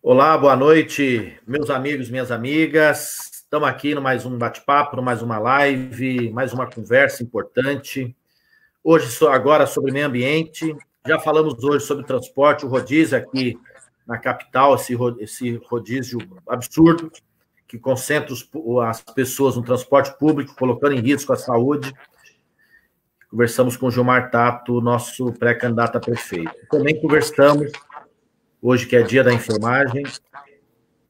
Olá, boa noite, meus amigos, minhas amigas. Estamos aqui no mais um bate-papo, mais uma live, mais uma conversa importante. Hoje, agora, sobre meio ambiente. Já falamos hoje sobre transporte, o rodízio aqui na capital, esse rodízio absurdo, que concentra as pessoas no transporte público, colocando em risco a saúde. Conversamos com o Gilmar Tato, nosso pré-candidato a prefeito. Também conversamos, hoje que é dia da enfermagem,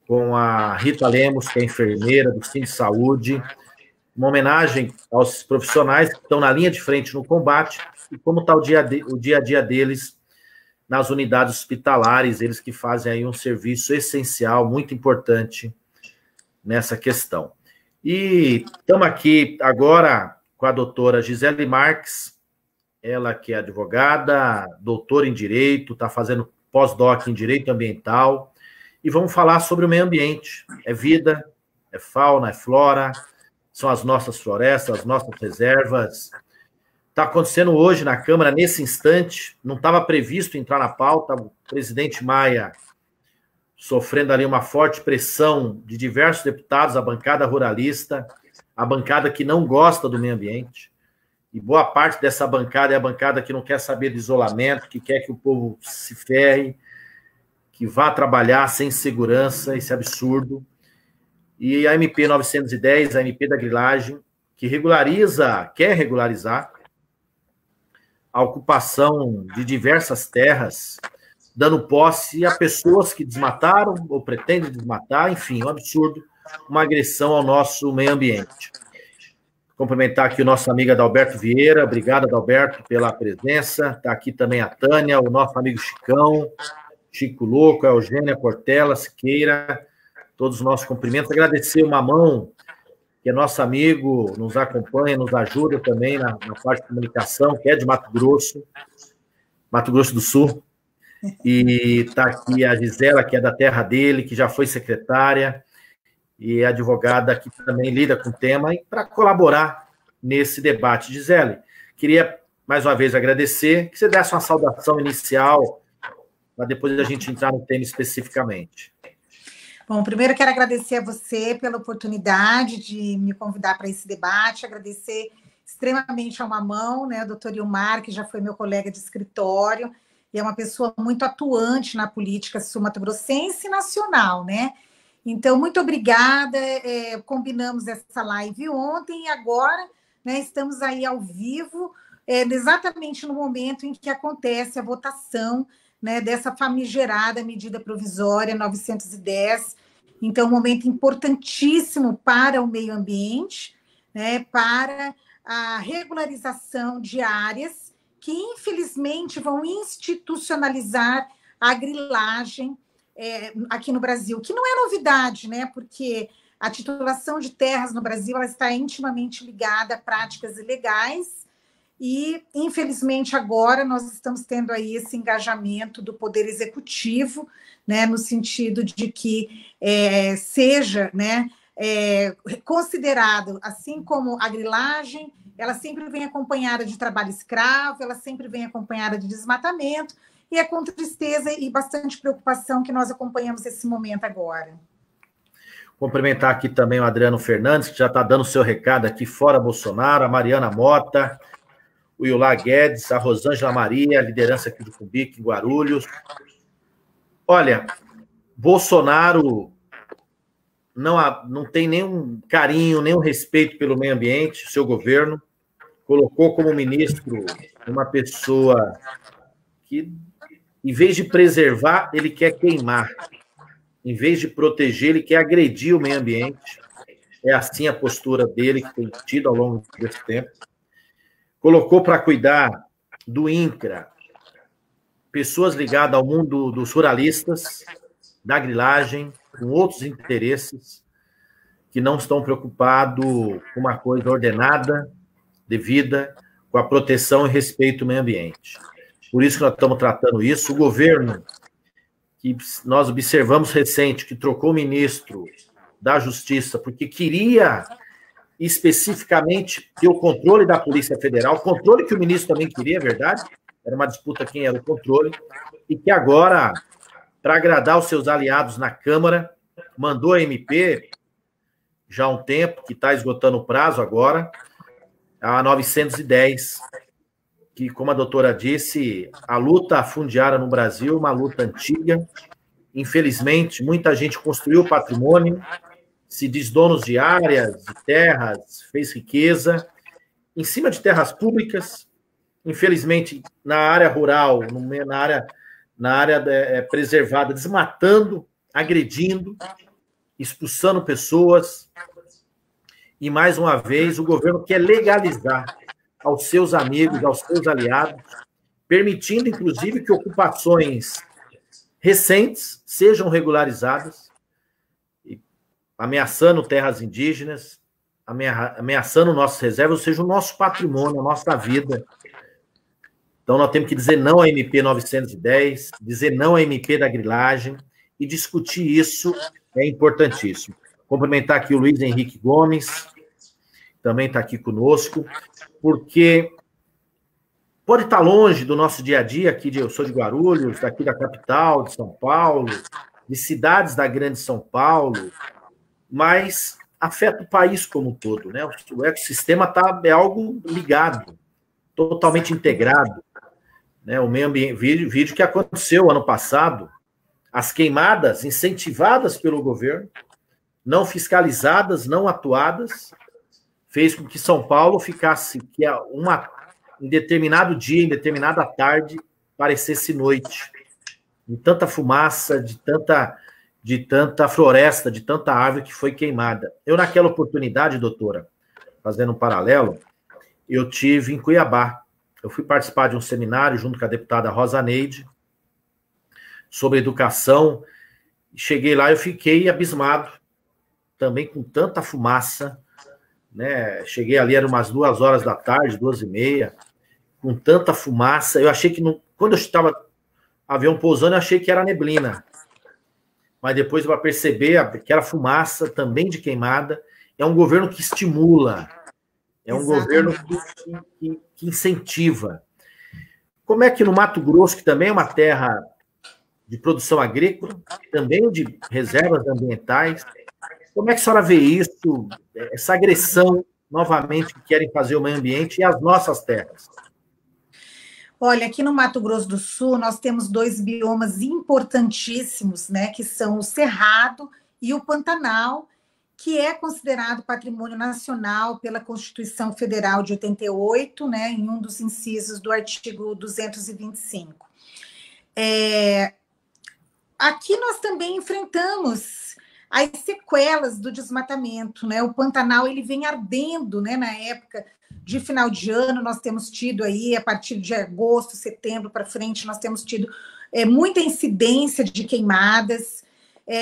com a Rita Lemos, que é enfermeira do Cine Saúde, uma homenagem aos profissionais que estão na linha de frente no combate e como está o dia a dia deles nas unidades hospitalares, eles que fazem aí um serviço essencial, muito importante nessa questão. E estamos aqui agora com a doutora Gisele Marques, ela que é advogada, doutora em Direito, está fazendo pós-doc em Direito Ambiental, e vamos falar sobre o meio ambiente. É vida, é fauna, é flora, são as nossas florestas, as nossas reservas. Está acontecendo hoje na Câmara, nesse instante, não estava previsto entrar na pauta, o presidente Maia sofrendo ali uma forte pressão de diversos deputados, a bancada ruralista, a bancada que não gosta do meio ambiente, e boa parte dessa bancada é a bancada que não quer saber de isolamento, que quer que o povo se ferre, que vá trabalhar sem segurança, esse absurdo. E a MP 910, a MP da grilagem, que quer regularizar a ocupação de diversas terras, dando posse a pessoas que desmataram ou pretendem desmatar, enfim, um absurdo, uma agressão ao nosso meio ambiente. Cumprimentar aqui o nosso amigo Adalberto Vieira, obrigado, Adalberto, pela presença. Está aqui também a Tânia, o nosso amigo Chicão, Chico Louco, a Eugênia Cortella, Siqueira, todos os nossos cumprimentos. Agradecer o Mamão, que é nosso amigo, nos acompanha, nos ajuda também na parte de comunicação, que é de Mato Grosso do Sul. E está aqui a Gisela, que é da terra dele, que já foi secretária, e é advogada que também lida com o tema, e para colaborar nesse debate. Gisele, queria mais uma vez agradecer, que você desse uma saudação inicial, para depois a gente entrar no tema especificamente. Bom, primeiro quero agradecer a você pela oportunidade de me convidar para esse debate, agradecer extremamente ao Mamão, né, o doutor Ilmar, que já foi meu colega de escritório, e é uma pessoa muito atuante na política sul-mato-grossense e nacional, né? Então, muito obrigada, combinamos essa live ontem e agora, né, estamos aí ao vivo, exatamente no momento em que acontece a votação, né, dessa famigerada medida provisória 910. Então, um momento importantíssimo para o meio ambiente, né, para a regularização de áreas que, infelizmente, vão institucionalizar a grilagem aqui no Brasil, que não é novidade, né, porque a titulação de terras no Brasil ela está intimamente ligada a práticas ilegais. E, infelizmente, agora nós estamos tendo aí esse engajamento do Poder Executivo, né, no sentido de que seja, né, considerado, assim como a grilagem, ela sempre vem acompanhada de trabalho escravo, ela sempre vem acompanhada de desmatamento, e é com tristeza e bastante preocupação que nós acompanhamos esse momento agora. Cumprimentar aqui também o Adriano Fernandes, que já está dando o seu recado aqui fora Bolsonaro, a Mariana Mota, o Iulá Guedes, a Rosângela Maria, a liderança aqui do Cumbique, em Guarulhos. Olha, Bolsonaro não tem nenhum carinho, nenhum respeito pelo meio ambiente, seu governo. Colocou como ministro uma pessoa que, em vez de preservar, ele quer queimar. Em vez de proteger, ele quer agredir o meio ambiente. É assim a postura dele que tem tido ao longo desse tempo. Colocou para cuidar do INCRA pessoas ligadas ao mundo dos ruralistas, da grilagem, com outros interesses, que não estão preocupados com uma coisa ordenada, devida, com a proteção e respeito ao meio ambiente. Por isso que nós estamos tratando isso. O governo, que nós observamos recente, que trocou o ministro da Justiça, porque queria especificamente ter o controle da Polícia Federal, controle que o ministro também queria, é verdade? Era uma disputa quem era o controle, e que agora para agradar os seus aliados na Câmara, mandou a MP, já há um tempo, que está esgotando o prazo agora, a 910, que, como a doutora disse, a luta fundiária no Brasil, uma luta antiga. Infelizmente, muita gente construiu patrimônio, se diz donos de áreas, de terras, fez riqueza, em cima de terras públicas. Infelizmente, na área rural, na área preservada, desmatando, agredindo, expulsando pessoas. E, mais uma vez, o governo quer legalizar aos seus amigos, aos seus aliados, permitindo, inclusive, que ocupações recentes sejam regularizadas, ameaçando terras indígenas, ameaçando nossas reservas, ou seja, o nosso patrimônio, a nossa vida. Então, nós temos que dizer não à MP 910, dizer não à MP da grilagem, e discutir isso é importantíssimo. Cumprimentar aqui o Luiz Henrique Gomes, também está aqui conosco, porque pode estar longe do nosso dia a dia, eu sou de Guarulhos, daqui da capital, de São Paulo, de cidades da grande São Paulo, mas afeta o país como um todo, né? O ecossistema é algo ligado, totalmente integrado, né? O meio ambiente, vídeo que aconteceu ano passado, as queimadas incentivadas pelo governo, não fiscalizadas, não atuadas, fez com que São Paulo ficasse, em determinado dia, em determinada tarde, parecesse noite. De tanta fumaça, de tanta floresta, de tanta árvore que foi queimada. Eu, naquela oportunidade, doutora, fazendo um paralelo, eu tive em Cuiabá. Eu fui participar de um seminário junto com a deputada Rosa Neide sobre educação. Cheguei lá e eu fiquei abismado, também com tanta fumaça, né? Cheguei ali, eram umas 2 horas da tarde, 2h30, com tanta fumaça. Eu achei que, quando eu estava avião pousando, eu achei que era neblina. Mas depois eu vou perceber que era fumaça também de queimada. É um governo que estimula, é um governo que incentiva. Como é que no Mato Grosso, que também é uma terra de produção agrícola, também de reservas ambientais, como é que a senhora vê isso, essa agressão, novamente, que querem fazer o meio ambiente e as nossas terras? Olha, aqui no Mato Grosso do Sul, nós temos 2 biomas importantíssimos, né, que são o Cerrado e o Pantanal, que é considerado patrimônio nacional pela Constituição Federal de 88, né, em um dos incisos do artigo 225. Aqui nós também enfrentamos as sequelas do desmatamento, né? O Pantanal ele vem ardendo, né? Na época de final de ano, nós temos tido aí, a partir de agosto, setembro para frente, nós temos tido muita incidência de queimadas.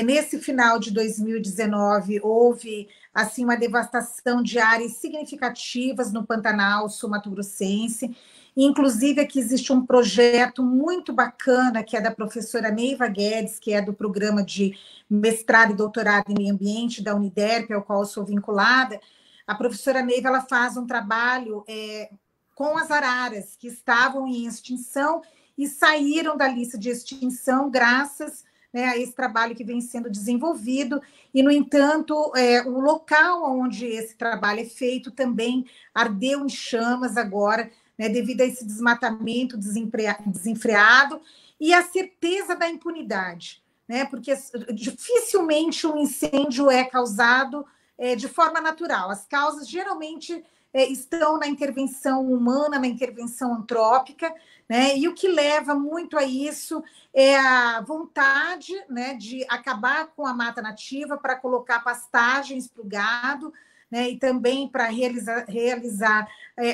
Nesse final de 2019, houve assim uma devastação de áreas significativas no Pantanal sul-mato-grossense. Inclusive, aqui existe um projeto muito bacana, que é da professora Neiva Guedes, que é do programa de mestrado e doutorado em meio ambiente da Uniderp, ao qual eu sou vinculada. A professora Neiva ela faz um trabalho com as araras, que estavam em extinção e saíram da lista de extinção graças, né, a esse trabalho que vem sendo desenvolvido. E, no entanto, o local onde esse trabalho é feito também ardeu em chamas agora, né, devido a esse desmatamento desenfreado e a certeza da impunidade, né, porque dificilmente um incêndio é causado de forma natural. As causas geralmente estão na intervenção humana, na intervenção antrópica, né, e o que leva muito a isso é a vontade, né, de acabar com a mata nativa para colocar pastagens para o gado, né, e também para realizar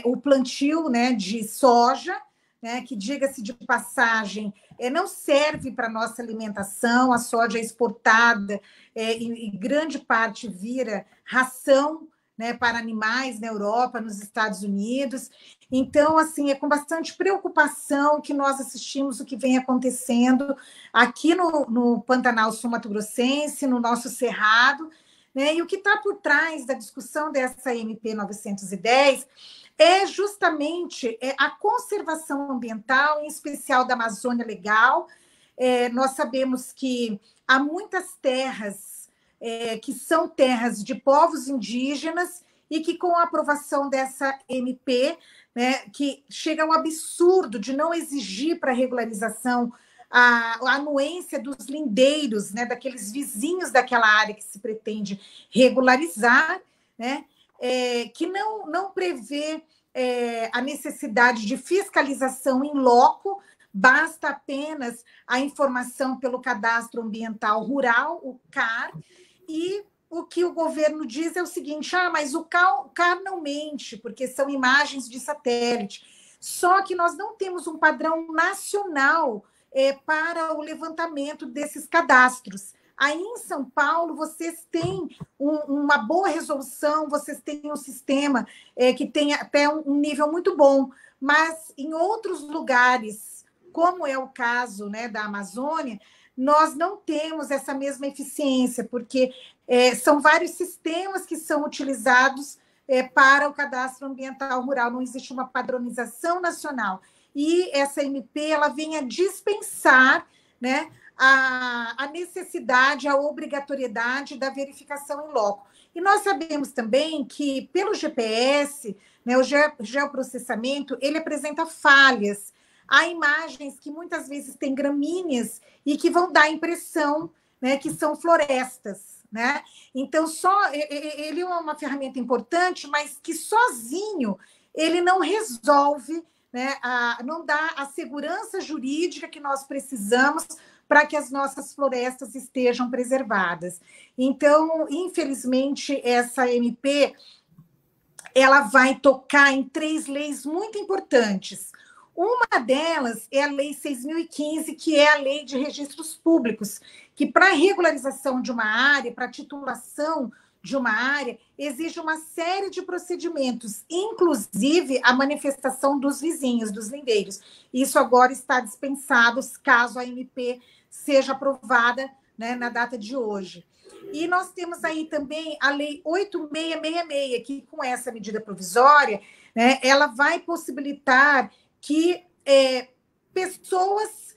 o plantio, né, de soja, né, que, diga-se de passagem, não serve para a nossa alimentação. A soja é exportada e grande parte vira ração, né, para animais na Europa, nos Estados Unidos. Então, assim, é com bastante preocupação que nós assistimos o que vem acontecendo aqui no Pantanal sul-mato-grossense, no nosso Cerrado, né? E o que está por trás da discussão dessa MP 910 é justamente a conservação ambiental, em especial da Amazônia Legal, nós sabemos que há muitas terras que são terras de povos indígenas e que, com a aprovação dessa MP, né, que chega ao absurdo de não exigir para regularização a anuência dos lindeiros, né, daqueles vizinhos daquela área que se pretende regularizar, né, que não prevê a necessidade de fiscalização in loco, basta apenas a informação pelo Cadastro Ambiental Rural, o CAR, e o que o governo diz é o seguinte: mas o CAR não mente, porque são imagens de satélite. Só que nós não temos um padrão nacional para o levantamento desses cadastros. Aí em São Paulo, vocês têm uma boa resolução, vocês têm um sistema que tem até um nível muito bom, mas em outros lugares, como é o caso, né, da Amazônia, nós não temos essa mesma eficiência, porque são vários sistemas que são utilizados para o cadastro ambiental rural, não existe uma padronização nacional. E essa MP ela vem a dispensar, né, a necessidade, a obrigatoriedade da verificação em loco. E nós sabemos também que, pelo GPS, né, o geoprocessamento, ele apresenta falhas. Há imagens que muitas vezes têm gramíneas e que vão dar a impressão, né, que são florestas, né? Então, ele é uma ferramenta importante, mas que sozinho ele não resolve, né, não dá a segurança jurídica que nós precisamos para que as nossas florestas estejam preservadas. Então, infelizmente, essa MP ela vai tocar em 3 leis muito importantes. Uma delas é a Lei 6.015, que é a Lei de Registros Públicos, que para a regularização de uma área, para a titulação de uma área, exige uma série de procedimentos, inclusive a manifestação dos vizinhos, dos lindeiros. Isso agora está dispensado, caso a MP seja aprovada, né, na data de hoje. E nós temos aí também a Lei 8.666, que com essa medida provisória, né, ela vai possibilitar que pessoas,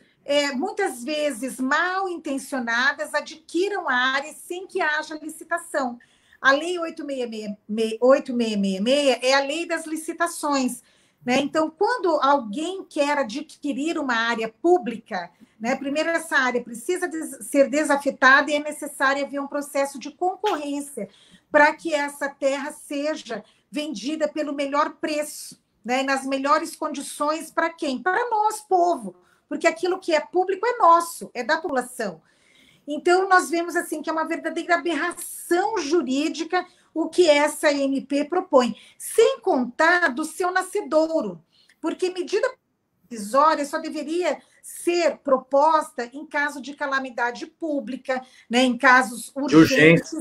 muitas vezes mal intencionadas, adquiram a área sem que haja licitação. A Lei 8.666 é a lei das licitações, né? Então, quando alguém quer adquirir uma área pública, né, primeiro essa área precisa ser desafetada e é necessário haver um processo de concorrência para que essa terra seja vendida pelo melhor preço, né, nas melhores condições para quem? Para nós, povo, porque aquilo que é público é nosso, é da população. Então, nós vemos assim que é uma verdadeira aberração jurídica o que essa MP propõe, sem contar do seu nascedouro, porque medida provisória só deveria ser proposta em caso de calamidade pública, né, em casos urgentes.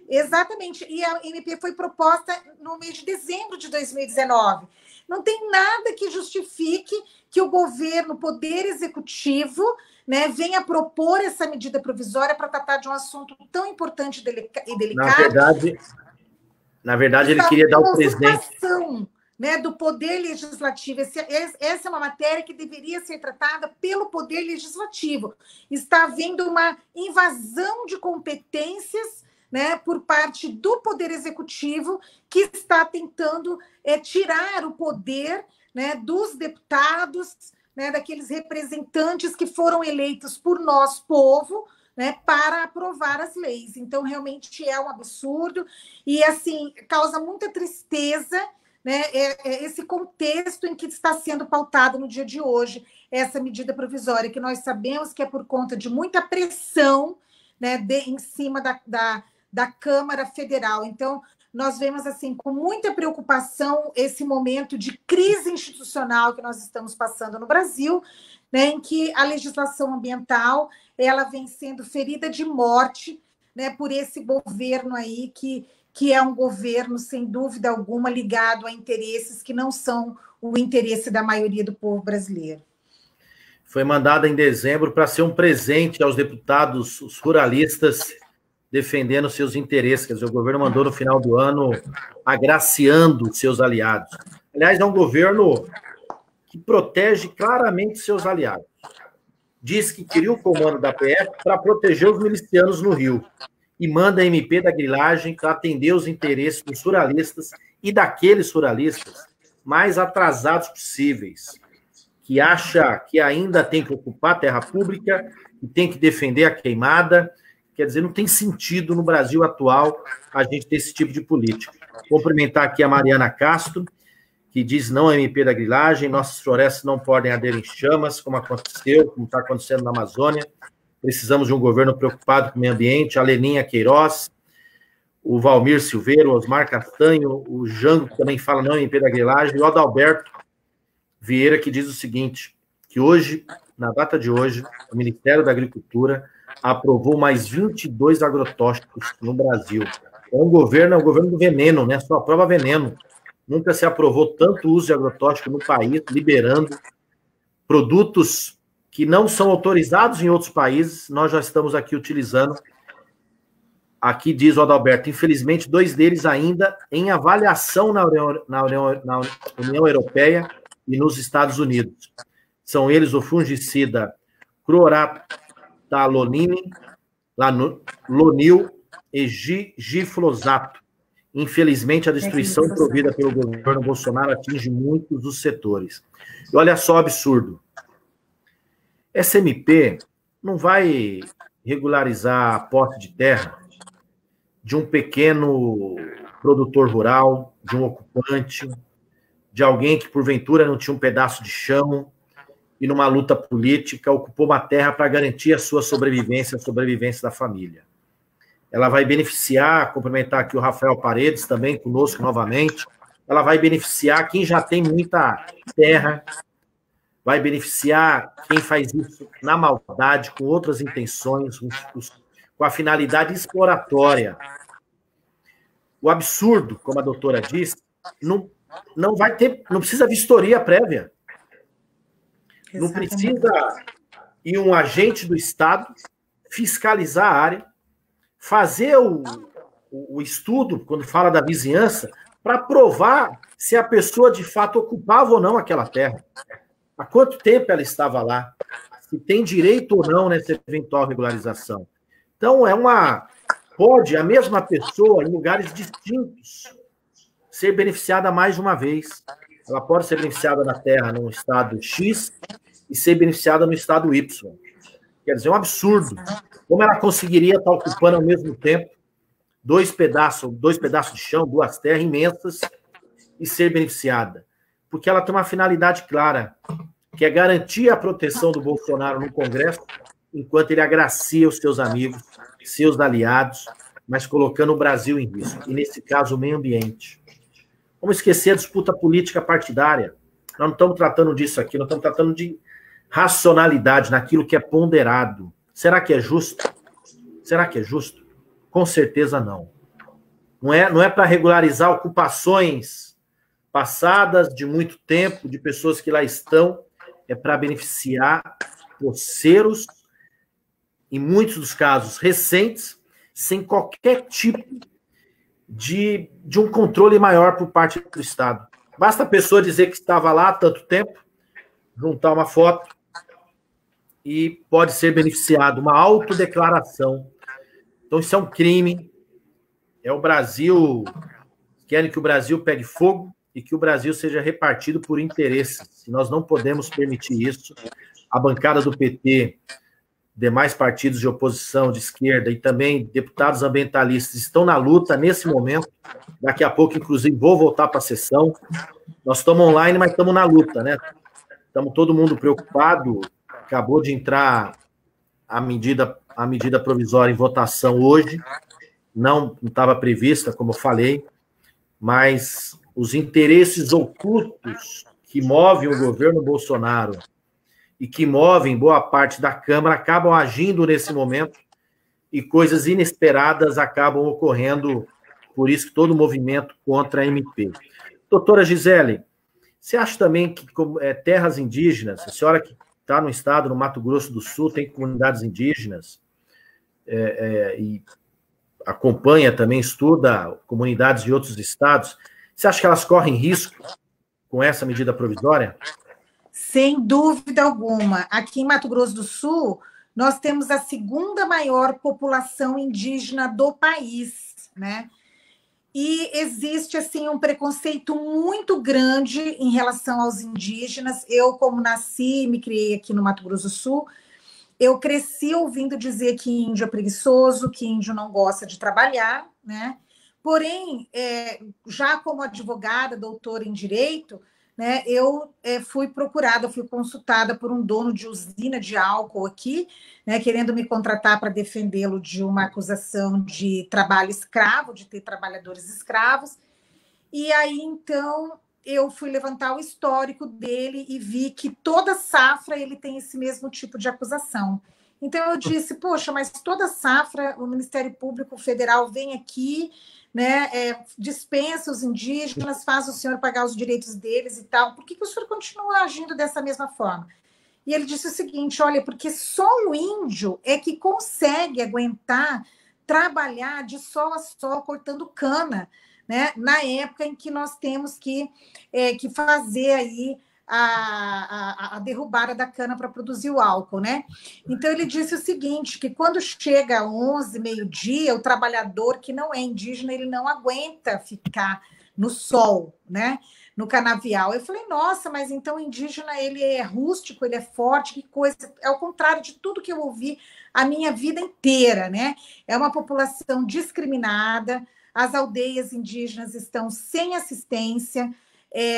Exatamente, e a MP foi proposta no mês de dezembro de 2019. Não tem nada que justifique que o governo, o Poder Executivo, né, venha propor essa medida provisória para tratar de um assunto tão importante e delicado. Na verdade ele queria dar o presente. Né, do Poder Legislativo. Essa é uma matéria que deveria ser tratada pelo Poder Legislativo. Está havendo uma invasão de competências, né, por parte do Poder Executivo, que está tentando tirar o poder, né, dos deputados, né, daqueles representantes que foram eleitos por nós, povo, né, para aprovar as leis. Então, realmente é um absurdo e, assim, causa muita tristeza, né, esse contexto em que está sendo pautado no dia de hoje essa medida provisória, que nós sabemos que é por conta de muita pressão, né, em cima da Câmara Federal. Então, nós vemos assim com muita preocupação esse momento de crise institucional que nós estamos passando no Brasil, né, em que a legislação ambiental ela vem sendo ferida de morte, né, por esse governo aí que é um governo, sem dúvida alguma, ligado a interesses que não são o interesse da maioria do povo brasileiro. Foi mandada em dezembro para ser um presente aos deputados, os ruralistas, defendendo seus interesses. Quer dizer, o governo mandou no final do ano agraciando seus aliados. Aliás, é um governo que protege claramente seus aliados. diz que queria o comando da PF para proteger os milicianos no Rio e manda a MP da grilagem para atender os interesses dos ruralistas e daqueles ruralistas mais atrasados possíveis, que acha que ainda tem que ocupar a terra pública e tem que defender a queimada. Quer dizer, não tem sentido no Brasil atual a gente ter esse tipo de política. Cumprimentar aqui a Mariana Castro, que diz não à MP da grilagem, nossas florestas não podem arder em chamas, como aconteceu, como está acontecendo na Amazônia. Precisamos de um governo preocupado com o meio ambiente. A Leninha Queiroz, o Valmir Silveira, o Osmar Castanho, o Jango, que também fala não à MP da grilagem, e o Adalberto Vieira, que diz o seguinte, que hoje, na data de hoje, o Ministério da Agricultura aprovou mais 22 agrotóxicos no Brasil. É um governo do veneno, né? Só aprova veneno. Nunca se aprovou tanto uso de agrotóxico no país, liberando produtos que não são autorizados em outros países, nós já estamos aqui utilizando. Aqui diz o Adalberto, infelizmente, 2 deles ainda em avaliação na União Europeia e nos Estados Unidos. São eles o fungicida clorapthalonine, Lonil e giflosato. Infelizmente, a destruição provida pelo governo Bolsonaro atinge muitos dos setores. E olha só o absurdo. Essa MP não vai regularizar a posse de terra de um pequeno produtor rural, de um ocupante, de alguém que, porventura, não tinha um pedaço de chão e, numa luta política, ocupou uma terra para garantir a sua sobrevivência, a sobrevivência da família. Ela vai beneficiar, cumprimentar aqui o Rafael Paredes, também conosco novamente, ela vai beneficiar quem já tem muita terra, vai beneficiar quem faz isso na maldade, com outras intenções, com a finalidade exploratória. O absurdo, como a doutora disse, não precisa vistoria prévia. Não precisa ir um agente do Estado fiscalizar a área, fazer o estudo, quando fala da vizinhança, para provar se a pessoa de fato ocupava ou não aquela terra. Há quanto tempo ela estava lá? Se tem direito ou não nessa eventual regularização. Então, pode a mesma pessoa, em lugares distintos, ser beneficiada mais de uma vez. Ela pode ser beneficiada na terra no estado X e ser beneficiada no estado Y. Quer dizer, é um absurdo. Como ela conseguiria estar ocupando ao mesmo tempo 2 pedaços de chão, 2 terras imensas e ser beneficiada? Porque ela tem uma finalidade clara, que é garantir a proteção do Bolsonaro no Congresso, enquanto ele agracia os seus amigos, seus aliados, mas colocando o Brasil em risco, e nesse caso o meio ambiente. Vamos esquecer a disputa política partidária. Nós não estamos tratando disso aqui, nós estamos tratando de racionalidade naquilo que é ponderado. Será que é justo? Será que é justo? Com certeza não. Não é para regularizar ocupações passadas de muito tempo, de pessoas que lá estão, é para beneficiar poceiros, em muitos dos casos recentes, sem qualquer tipo de um controle maior por parte do Estado. Basta a pessoa dizer que estava lá há tanto tempo, juntar uma foto e pode ser beneficiado, uma autodeclaração. Então isso é um crime, é o Brasil, querem que o Brasil pegue fogo e que o Brasil seja repartido por interesses. E nós não podemos permitir isso. A bancada do PT, demais partidos de oposição, de esquerda e também deputados ambientalistas estão na luta nesse momento. Daqui a pouco, inclusive, vou voltar para a sessão. Nós estamos online, mas estamos na luta, né? Estamos todo mundo preocupado. Acabou de entrar a medida provisória em votação hoje. Não estava prevista, como eu falei, mas os interesses ocultos que movem o governo Bolsonaro e que movem boa parte da Câmara acabam agindo nesse momento e coisas inesperadas acabam ocorrendo, por isso que todo o movimento contra a MP. Doutora Gisele, você acha também que terras indígenas, a senhora que está no estado, no Mato Grosso do Sul, tem comunidades indígenas e acompanha também, estuda comunidades de outros estados, você acha que elas correm risco com essa medida provisória? Sem dúvida alguma. Aqui em Mato Grosso do Sul, nós temos a segunda maior população indígena do país, né? E existe assim um preconceito muito grande em relação aos indígenas. Eu, como nasci e me criei aqui no Mato Grosso do Sul, eu cresci ouvindo dizer que índio é preguiçoso, que índio não gosta de trabalhar, né? Porém, já como advogada, doutora em direito, né, eu fui procurada, fui consultada por um dono de usina de álcool aqui, né, querendo me contratar para defendê-lo de uma acusação de trabalho escravo, de ter trabalhadores escravos. E aí, então, eu fui levantar o histórico dele e vi que toda safra ele tem esse mesmo tipo de acusação. Então, eu disse, poxa, mas toda safra o Ministério Público Federal vem aqui, né, dispensa os indígenas, faz o senhor pagar os direitos deles e tal. Por que o senhor continua agindo dessa mesma forma? E ele disse o seguinte, olha, porque só o índio é que consegue aguentar trabalhar de sol a sol cortando cana, né? Na época em que nós temos que fazer aí a derrubada da cana para produzir o álcool, né? Então ele disse o seguinte, que quando chega 11, meio-dia, o trabalhador que não é indígena, ele não aguenta ficar no sol, né? No canavial. Eu falei, nossa, mas então o indígena ele é rústico, ele é forte, que coisa. É o contrário de tudo que eu ouvi a minha vida inteira, né? É uma população discriminada, as aldeias indígenas estão sem assistência.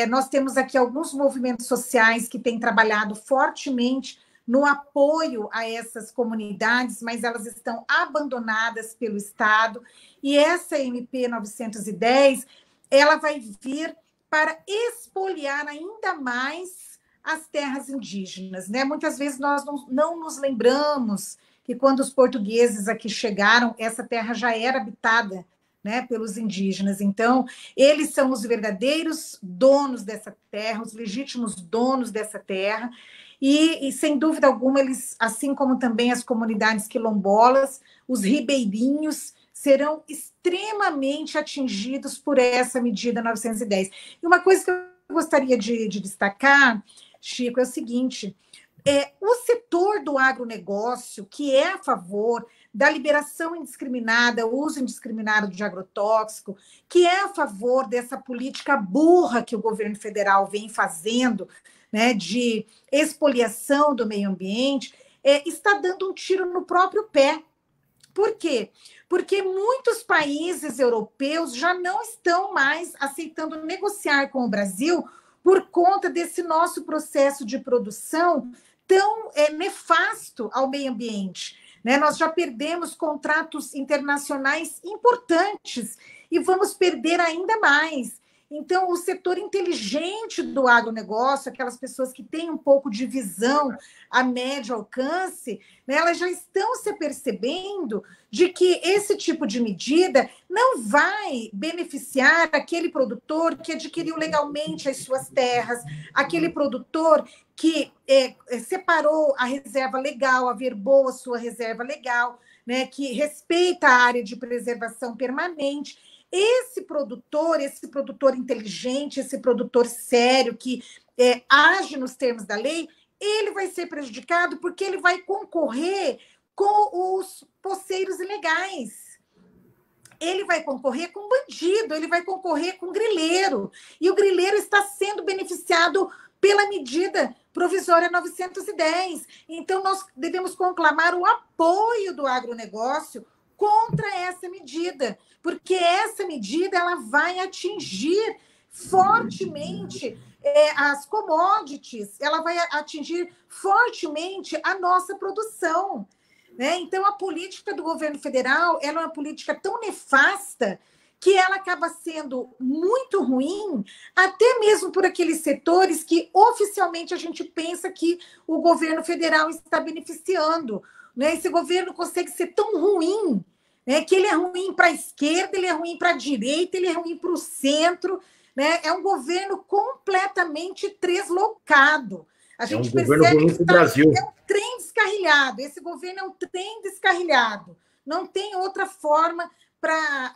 Nós temos aqui alguns movimentos sociais que têm trabalhado fortemente no apoio a essas comunidades, mas elas estão abandonadas pelo Estado. E essa MP 910, ela vai vir para expoliar ainda mais as terras indígenas, né? Muitas vezes nós não nos lembramos que quando os portugueses aqui chegaram, essa terra já era habitada, né, pelos indígenas. Então, eles são os verdadeiros donos dessa terra, os legítimos donos dessa terra, e sem dúvida alguma, eles, assim como também as comunidades quilombolas, os ribeirinhos, serão extremamente atingidos por essa medida 910. E uma coisa que eu gostaria de destacar, Chico, é o seguinte, o setor do agronegócio, que é a favor da liberação indiscriminada, uso indiscriminado de agrotóxico, que é a favor dessa política burra que o governo federal vem fazendo, né, de expoliação do meio ambiente, está dando um tiro no próprio pé. Por quê? Porque muitos países europeus já não estão mais aceitando negociar com o Brasil por conta desse nosso processo de produção tão nefasto ao meio ambiente, né? Nós já perdemos contratos internacionais importantes e vamos perder ainda mais. Então, o setor inteligente do agronegócio, aquelas pessoas que têm um pouco de visão a médio alcance, né, elas já estão se percebendo de que esse tipo de medida não vai beneficiar aquele produtor que adquiriu legalmente as suas terras, aquele produtor que separou a reserva legal, averbou a sua reserva legal, né, que respeita a área de preservação permanente. Esse produtor inteligente, esse produtor sério, que age nos termos da lei, ele vai ser prejudicado porque ele vai concorrer com os poceiros ilegais. Ele vai concorrer com bandido, ele vai concorrer com grileiro. E o grileiro está sendo beneficiado pela medida provisória 910. Então, nós devemos conclamar o apoio do agronegócio contra essa medida, porque essa medida ela vai atingir fortemente as commodities, ela vai atingir fortemente a nossa produção, né? Então, a política do governo federal ela é uma política tão nefasta que ela acaba sendo muito ruim, até mesmo por aqueles setores que oficialmente a gente pensa que o governo federal está beneficiando, né? Esse governo consegue ser tão ruim, né, que ele é ruim para a esquerda, ele é ruim para a direita, ele é ruim para o centro, né? É um governo completamente deslocado. A gente percebe que é um trem descarrilhado. Esse governo é um trem descarrilhado. Não tem outra forma para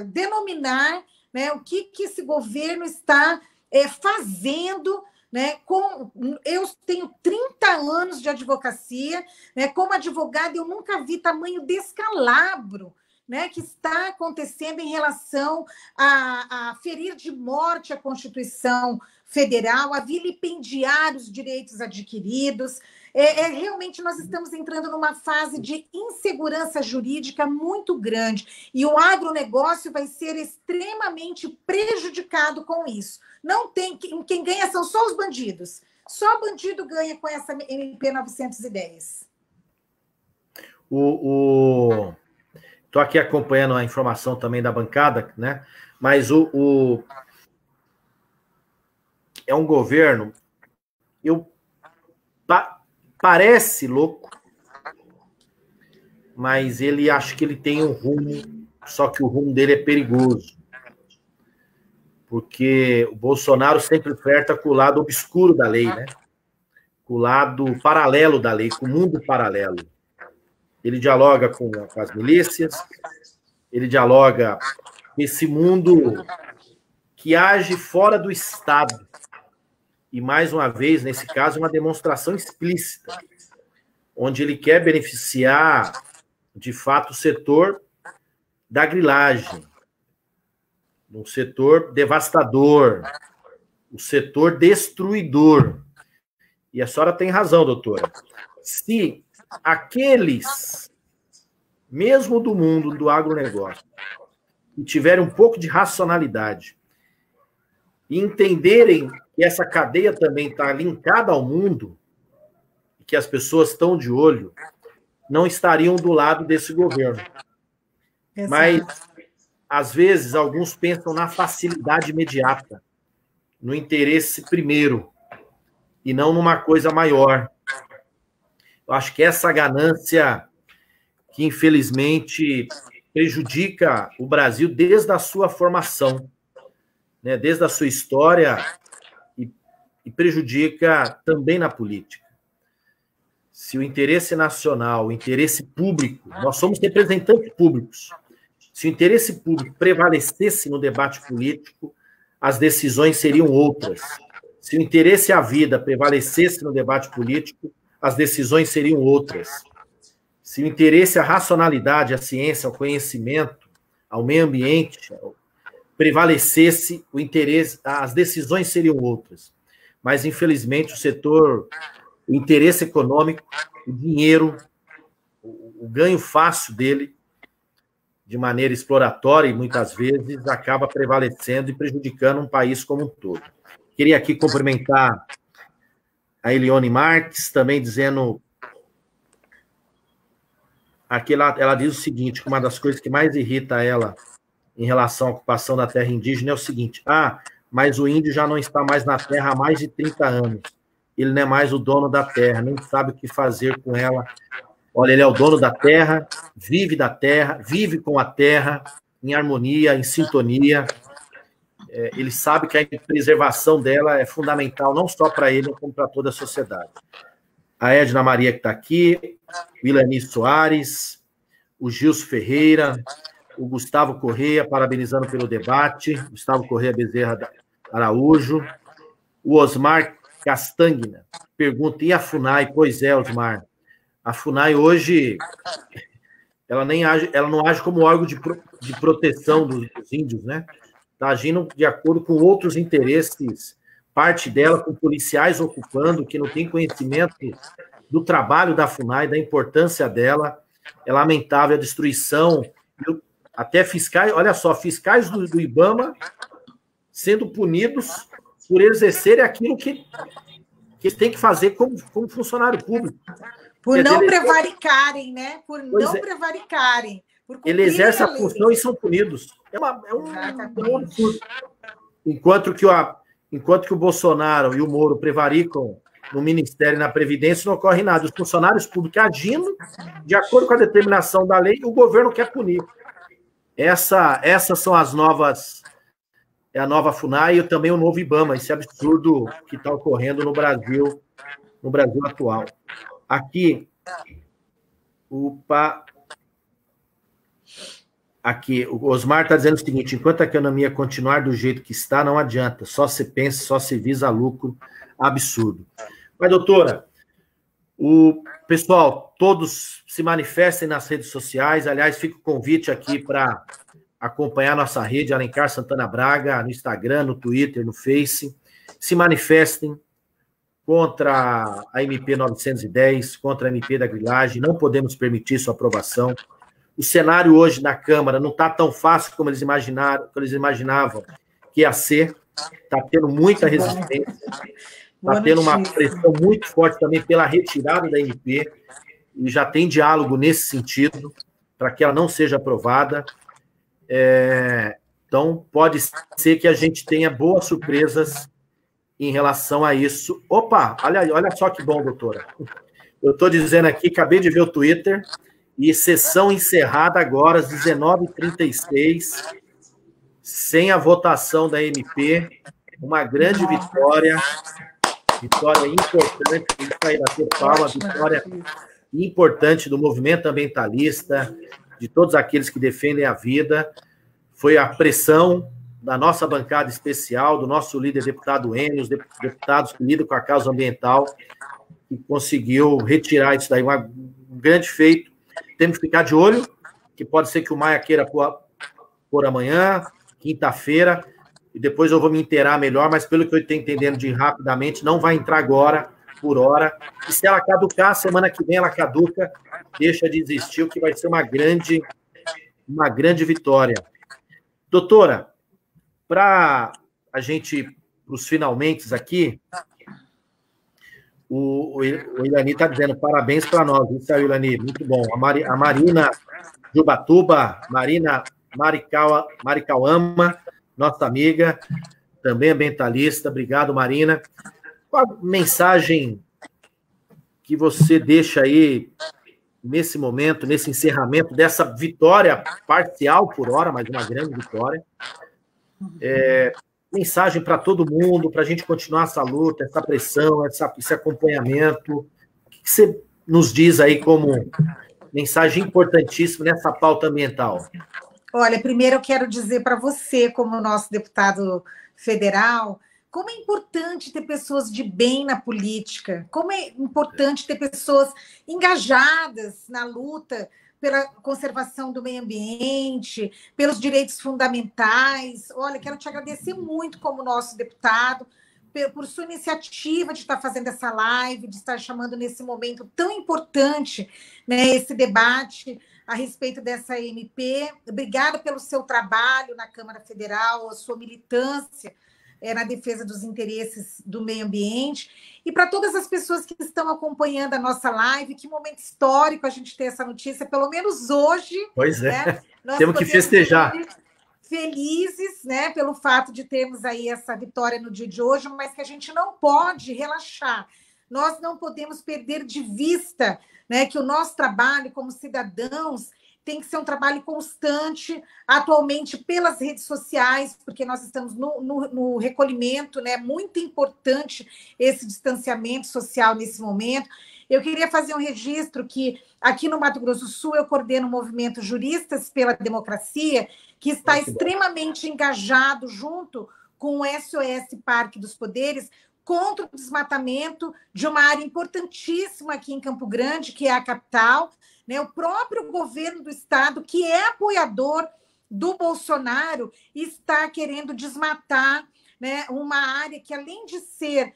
denominar, né, o que esse governo está fazendo né? Eu tenho 30 anos de advocacia, né? Como advogada, eu nunca vi tamanho descalabro, né, que está acontecendo em relação a ferir de morte a Constituição Federal, a vilipendiar os direitos adquiridos. Realmente nós estamos entrando numa fase de insegurança jurídica muito grande e o agronegócio vai ser extremamente prejudicado com isso. Não tem quem ganha são só os bandidos. Só bandido ganha com essa MP 910. Estou aqui acompanhando a informação também da bancada, né? Mas é um governo, parece louco, mas ele acha que ele tem um rumo, só que o rumo dele é perigoso. Porque o Bolsonaro sempre flerta com o lado obscuro da lei, né? Com o lado paralelo da lei, com o mundo paralelo. Ele dialoga com as milícias, ele dialoga com esse mundo que age fora do Estado. E, mais uma vez, nesse caso, uma demonstração explícita, onde ele quer beneficiar, de fato, o setor da grilagem, um setor devastador, o setor destruidor. E a senhora tem razão, doutora. Se aqueles, mesmo do mundo do agronegócio, que tiverem um pouco de racionalidade e entenderem que essa cadeia também está linkada ao mundo, e que as pessoas estão de olho, não estariam do lado desse governo. Exato. Mas, às vezes, alguns pensam na facilidade imediata, no interesse primeiro, e não numa coisa maior. Eu acho que essa ganância que, infelizmente, prejudica o Brasil desde a sua formação, né, desde a sua história, e prejudica também na política. Se o interesse nacional, o interesse público, nós somos representantes públicos, se o interesse público prevalecesse no debate político, as decisões seriam outras. Se o interesse à vida prevalecesse no debate político, as decisões seriam outras. Se o interesse à racionalidade, à ciência, ao conhecimento, ao meio ambiente, prevalecesse o interesse, as decisões seriam outras. Mas, infelizmente, o interesse econômico, o dinheiro, o ganho fácil dele, de maneira exploratória e muitas vezes, acaba prevalecendo e prejudicando um país como um todo. Queria aqui cumprimentar a Elione Marques, também dizendo... Aqui ela diz o seguinte, que uma das coisas que mais irrita ela em relação à ocupação da terra indígena é o seguinte: mas o índio já não está mais na terra há mais de 30 anos. Ele não é mais o dono da terra, nem sabe o que fazer com ela. Olha, ele é o dono da terra, vive com a terra, em harmonia, em sintonia. Ele sabe que a preservação dela é fundamental, não só para ele, como para toda a sociedade. A Edna Maria, que está aqui, o Ilani Soares, o Gilson Ferreira, o Gustavo Correia, parabenizando pelo debate, Gustavo Correia Bezerra Araújo, o Osmar Castagna pergunta: e a FUNAI? Pois é, Osmar, a FUNAI hoje ela não age como órgão de proteção dos índios, né? Está agindo de acordo com outros interesses, parte dela com policiais ocupando, que não tem conhecimento do trabalho da FUNAI, da importância dela. É lamentável a destruição, até fiscais, olha só, fiscais do IBAMA sendo punidos por exercerem aquilo que eles têm que fazer como funcionário público. Por não prevaricarem, né? Por não prevaricarem. Ele exerce a função e são punidos. É um absurdo. Enquanto que o Bolsonaro e o Moro prevaricam no Ministério e na Previdência, não ocorre nada. Os funcionários públicos agindo de acordo com a determinação da lei, o governo quer punir. Essas são as novas... É a nova FUNAI e também o novo IBAMA, esse absurdo que está ocorrendo no Brasil atual. Aqui, Aqui, o Osmar está dizendo o seguinte: enquanto a economia continuar do jeito que está, não adianta, só se pensa, só se visa lucro absurdo. Mas, doutora, o pessoal, todos se manifestem nas redes sociais. Aliás, fica o convite aqui para acompanhar nossa rede, Alencar Santana Braga, no Instagram, no Twitter, no Face. Se manifestem contra a MP 910, contra a MP da grilagem. Não podemos permitir sua aprovação. O cenário hoje na Câmara não está tão fácil como eles imaginavam que ia ser. Está tendo muita resistência. Está tendo uma pressão muito forte também pela retirada da MP. E já tem diálogo nesse sentido, para que ela não seja aprovada. Então, pode ser que a gente tenha boas surpresas em relação a isso. Opa, olha só que bom, doutora. Eu estou dizendo aqui, acabei de ver o Twitter, e sessão encerrada agora, às 19h36, sem a votação da MP, uma grande vitória importante, isso aí bater palma, vitória importante do movimento ambientalista, de todos aqueles que defendem a vida. Foi a pressão da nossa bancada especial, do nosso líder deputado Enio, os deputados que lidam com a causa ambiental, que conseguiu retirar isso daí, um grande feito. Temos que ficar de olho, que pode ser que o Maia queira por amanhã, quinta-feira, e depois eu vou me inteirar melhor, mas pelo que eu estou entendendo de rapidamente, não vai entrar agora, por hora, e se ela caducar, semana que vem ela caduca, deixa de existir, o que vai ser uma grande vitória. Doutora, para a gente, para os finalmente aqui, o Ilani está dizendo parabéns para nós, isso aí, Ilani, muito bom. A Marina Jubatuba, Marina Maricauama, nossa amiga, também ambientalista, obrigado, Marina. Qual a mensagem que você deixa aí nesse momento, nesse encerramento dessa vitória parcial por hora, mas uma grande vitória? Mensagem para todo mundo, para a gente continuar essa luta, essa pressão, esse acompanhamento. O que você nos diz aí como mensagem importantíssima nessa pauta ambiental? Olha, primeiro eu quero dizer para você, como nosso deputado federal, como é importante ter pessoas de bem na política, como é importante ter pessoas engajadas na luta pela conservação do meio ambiente, pelos direitos fundamentais. Olha, quero te agradecer muito como nosso deputado, por sua iniciativa de estar fazendo essa live, de estar chamando nesse momento tão importante, né, esse debate a respeito dessa MP. Obrigada pelo seu trabalho na Câmara Federal, a sua militância na defesa dos interesses do meio ambiente. E para todas as pessoas que estão acompanhando a nossa live, que momento histórico a gente ter essa notícia, pelo menos hoje. Pois é, né? Temos que festejar. Felizes, né, pelo fato de termos aí essa vitória no dia de hoje, mas que a gente não pode relaxar. Nós não podemos perder de vista, né, que o nosso trabalho como cidadãos tem que ser um trabalho constante, atualmente pelas redes sociais, porque nós estamos no recolhimento, né? Muito importante esse distanciamento social nesse momento. Eu queria fazer um registro que aqui no Mato Grosso do Sul eu coordeno o movimento Juristas pela Democracia, que está extremamente engajado junto com o SOS Parque dos Poderes contra o desmatamento de uma área importantíssima aqui em Campo Grande, que é a capital. O próprio governo do estado, que é apoiador do Bolsonaro, está querendo desmatar, né, uma área que, além de ser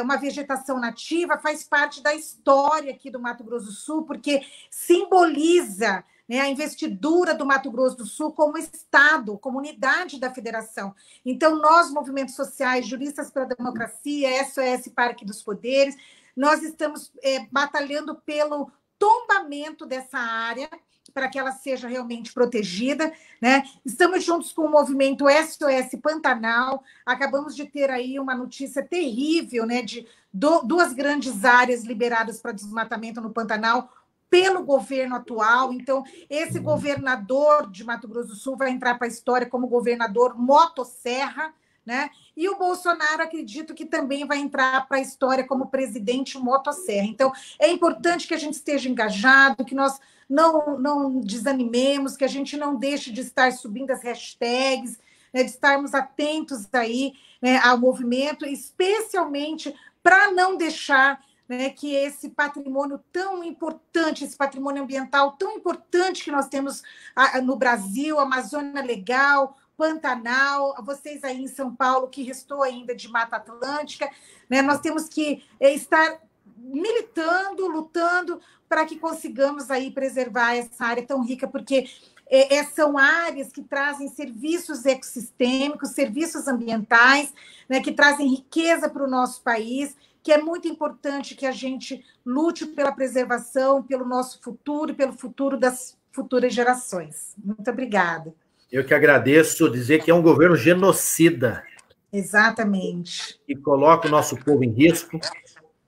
uma vegetação nativa, faz parte da história aqui do Mato Grosso do Sul, porque simboliza, né, a investidura do Mato Grosso do Sul como Estado, como unidade da federação. Então, nós, movimentos sociais, Juristas pela Democracia, SOS Parque dos Poderes, nós estamos batalhando pelo tombamento dessa área, para que ela seja realmente protegida, né? Estamos juntos com o movimento SOS Pantanal, acabamos de ter aí uma notícia terrível, né, de duas grandes áreas liberadas para desmatamento no Pantanal pelo governo atual. Então, esse governador de Mato Grosso do Sul vai entrar para a história como governador motosserra, né? E o Bolsonaro, acredito que também vai entrar para a história como presidente motosserra. Então, é importante que a gente esteja engajado, que nós não desanimemos, que a gente não deixe de estar subindo as hashtags, né, de estarmos atentos aí, né, ao movimento, especialmente para não deixar, né, que esse patrimônio tão importante, esse patrimônio ambiental tão importante que nós temos no Brasil, Amazônia Legal, Pantanal, vocês aí em São Paulo, que restou ainda de Mata Atlântica, né, nós temos que estar militando, lutando para que consigamos aí preservar essa área tão rica, porque são áreas que trazem serviços ecossistêmicos, serviços ambientais, né, que trazem riqueza para o nosso país, que é muito importante que a gente lute pela preservação, pelo nosso futuro e pelo futuro das futuras gerações. Muito obrigada. Eu que agradeço, dizer que é um governo genocida. Exatamente. E coloca o nosso povo em risco.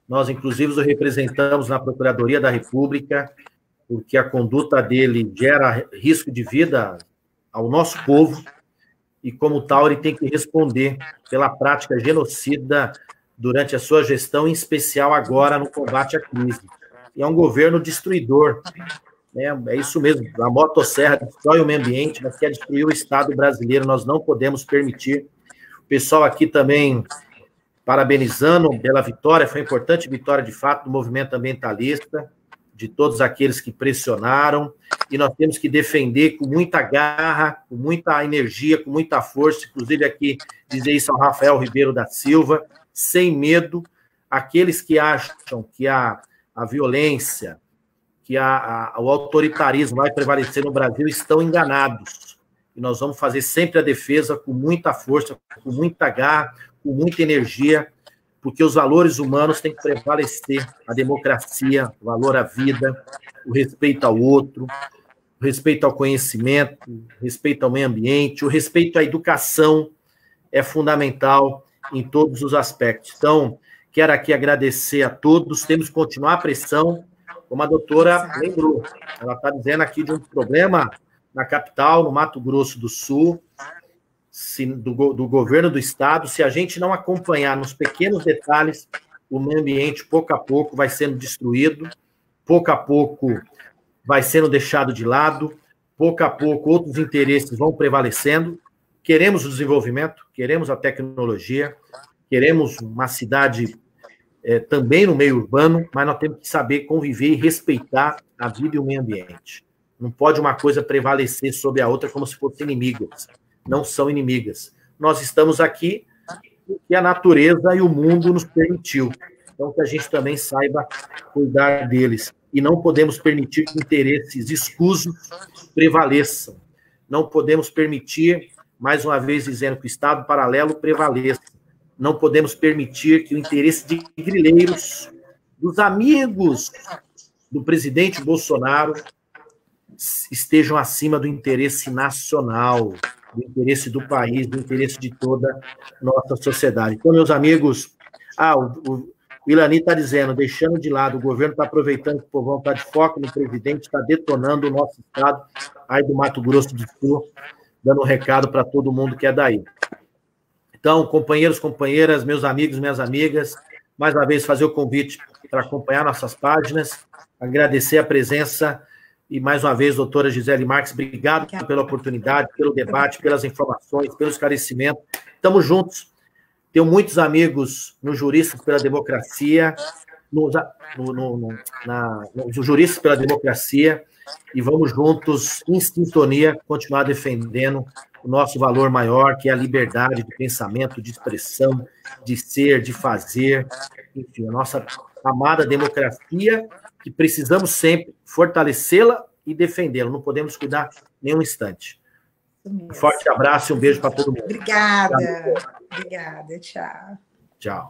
Nós, inclusive, o representamos na Procuradoria da República, porque a conduta dele gera risco de vida ao nosso povo, e, como tal, ele tem que responder pela prática genocida durante a sua gestão, em especial agora no combate à crise. E é um governo destruidor, né? É isso mesmo, a motosserra destrói o meio ambiente, mas quer destruir o Estado brasileiro, nós não podemos permitir. O pessoal aqui também parabenizando pela vitória, foi importante vitória, de fato, do movimento ambientalista, de todos aqueles que pressionaram, e nós temos que defender com muita garra, com muita energia, com muita força, inclusive aqui dizer isso ao Rafael Ribeiro da Silva, sem medo, aqueles que acham que a violência, que o autoritarismo vai prevalecer no Brasil estão enganados. E nós vamos fazer sempre a defesa com muita força, com muita garra, com muita energia, porque os valores humanos têm que prevalecer, a democracia, o valor à vida, o respeito ao outro, o respeito ao conhecimento, o respeito ao meio ambiente, o respeito à educação é fundamental em todos os aspectos. Então, quero aqui agradecer a todos, temos que continuar a pressão, como a doutora lembrou, ela está dizendo aqui de um problema na capital, no Mato Grosso do Sul, do governo do Estado. Se a gente não acompanhar nos pequenos detalhes, o meio ambiente, pouco a pouco, vai sendo destruído, pouco a pouco vai sendo deixado de lado, pouco a pouco outros interesses vão prevalecendo. Queremos o desenvolvimento, queremos a tecnologia, queremos uma cidade também no meio urbano, mas nós temos que saber conviver e respeitar a vida e o meio ambiente. Não pode uma coisa prevalecer sobre a outra como se fossem inimigas. Não são inimigas. Nós estamos aqui porque a natureza e o mundo nos permitiu. Então, que a gente também saiba cuidar deles. E não podemos permitir que interesses escusos prevaleçam. Não podemos permitir, mais uma vez dizendo, que o Estado paralelo prevaleça. Não podemos permitir que o interesse de grileiros, dos amigos do presidente Bolsonaro, estejam acima do interesse nacional, do interesse do país, do interesse de toda a nossa sociedade. Então, meus amigos, o Ilani está dizendo, deixando de lado, o governo está aproveitando que o povão está de foco no presidente, está detonando o nosso estado, aí do Mato Grosso do Sul, dando um recado para todo mundo que é daí. Então, companheiros, companheiras, meus amigos, minhas amigas, mais uma vez fazer o convite para acompanhar nossas páginas, agradecer a presença e, mais uma vez, doutora Gisele Marques, obrigado pela oportunidade, pelo debate, pelas informações, pelo esclarecimento. Estamos juntos. Tenho muitos amigos no Juristas pela Democracia, no Juristas pela Democracia, e vamos juntos, em sintonia, continuar defendendo o nosso valor maior, que é a liberdade de pensamento, de expressão, de ser, de fazer, enfim, a nossa amada democracia, que precisamos sempre fortalecê-la e defendê-la, não podemos cuidar nem um instante. Um forte abraço e um beijo para todo mundo. Obrigada. Obrigada, tchau. Tchau.